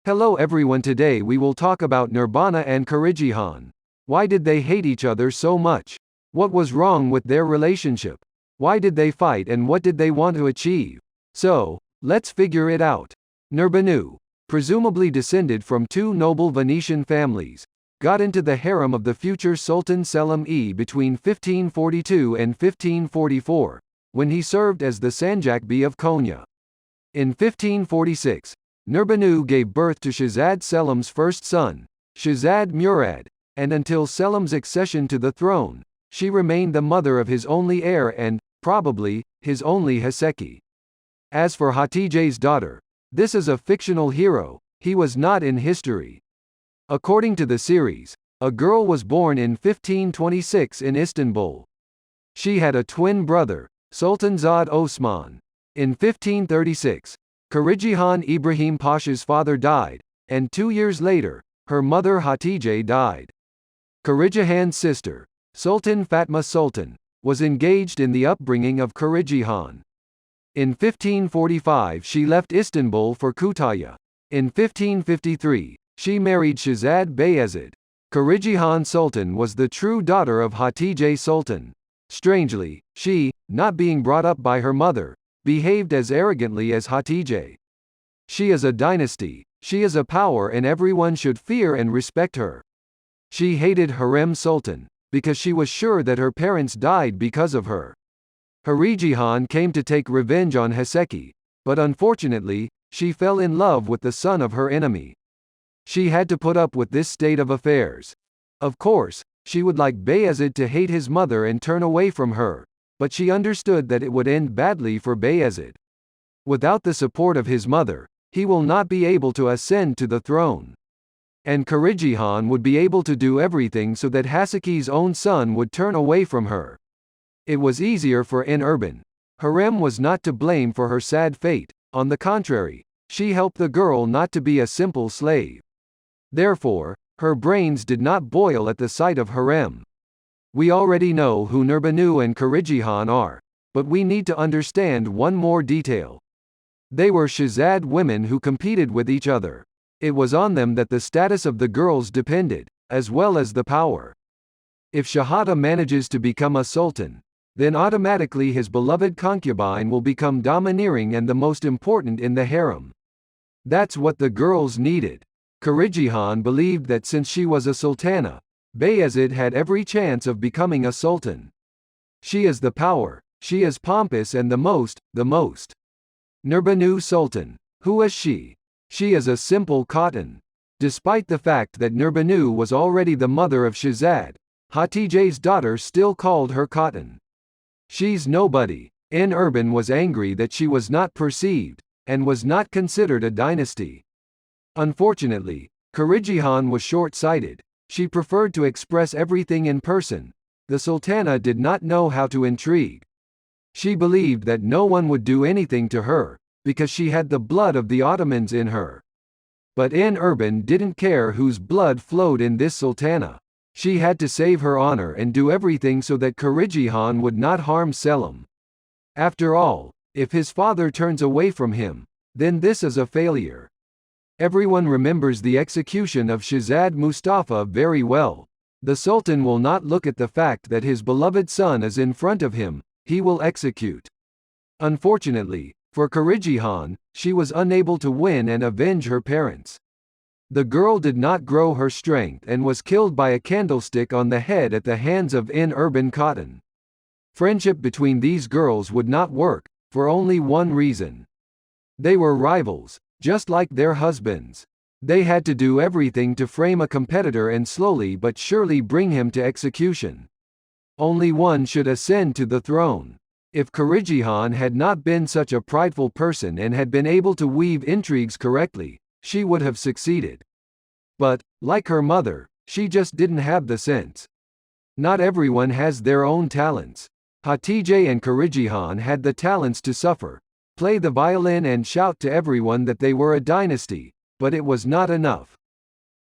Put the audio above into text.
Hello everyone, today we will talk about Nurbanu and Khurijihan. Why did they hate each other so much? What was wrong with their relationship? Why did they fight and what did they want to achieve? So, let's figure it out. Nurbanu, presumably descended from two noble Venetian families, got into the harem of the future Sultan Selim I between 1542 and 1544, when he served as the Sanjak of Konya. In 1546, Nurbanu gave birth to Shahzad Selim's first son, Shahzad Murad, and until Selim's accession to the throne, she remained the mother of his only heir and, probably, his only Haseki. As for Hatice's daughter, this is a fictional hero, he was not in history. According to the series, a girl was born in 1526 in Istanbul. She had a twin brother, Sultanzade Osman. In 1536, Khurijihan Ibrahim Pasha's father died, and 2 years later, her mother Hatice died. Khurijihan's sister, Sultan Fatma Sultan, was engaged in the upbringing of Khurijihan. In 1545 she left Istanbul for Kütahya. In 1553, she married Shahzad Bayezid. Khurijihan Sultan was the true daughter of Hatice Sultan. Strangely, she, not being brought up by her mother, behaved as arrogantly as Hatice. She is a dynasty, she is a power and everyone should fear and respect her. She hated Hurrem Sultan, because she was sure that her parents died because of her. Khurijihan came to take revenge on Haseki, but unfortunately, she fell in love with the son of her enemy. She had to put up with this state of affairs. Of course, she would like Bayezid to hate his mother and turn away from her, but she understood that it would end badly for Bayezid. Without the support of his mother, he will not be able to ascend to the throne. And Khurijihan would be able to do everything so that Haseki's own son would turn away from her. It was easier for Nurbanu. Hurrem was not to blame for her sad fate, on the contrary, she helped the girl not to be a simple slave. Therefore, her brains did not boil at the sight of Hurrem. We already know who Nurbanu and Khurijihan are, but we need to understand one more detail. They were Shahzad women who competed with each other. It was on them that the status of the girls depended, as well as the power. If Shahata manages to become a sultan, then automatically his beloved concubine will become domineering and the most important in the harem. That's what the girls needed. Khurijihan believed that since she was a sultana, Bayezid had every chance of becoming a sultan. She is the power, she is pompous and the most. Nurbanu Sultan. Who is she? She is a simple cotton. Despite the fact that Nurbanu was already the mother of Shahzad, Hatice's daughter still called her cotton. She's nobody. Nurbanu was angry that she was not perceived, and was not considered a dynasty. Unfortunately, Khurijihan was short-sighted. She preferred to express everything in person. The sultana did not know how to intrigue. She believed that no one would do anything to her, because she had the blood of the Ottomans in her. But Nurbanu didn't care whose blood flowed in this sultana. She had to save her honor and do everything so that Khurijihan would not harm Selim. After all, if his father turns away from him, then this is a failure. Everyone remembers the execution of Shahzad Mustafa very well. The Sultan will not look at the fact that his beloved son is in front of him, he will execute. Unfortunately, for Khurijihan, she was unable to win and avenge her parents. The girl did not grow her strength and was killed by a candlestick on the head at the hands of Nurbanu Khatun. Friendship between these girls would not work, for only one reason. They were rivals, just like their husbands. They had to do everything to frame a competitor and slowly but surely bring him to execution. Only one should ascend to the throne. If Khurijihan had not been such a prideful person and had been able to weave intrigues correctly, she would have succeeded. But, like her mother, she just didn't have the sense. Not everyone has their own talents. Hatice and Khurijihan had the talents to suffer, play the violin and shout to everyone that they were a dynasty, but it was not enough.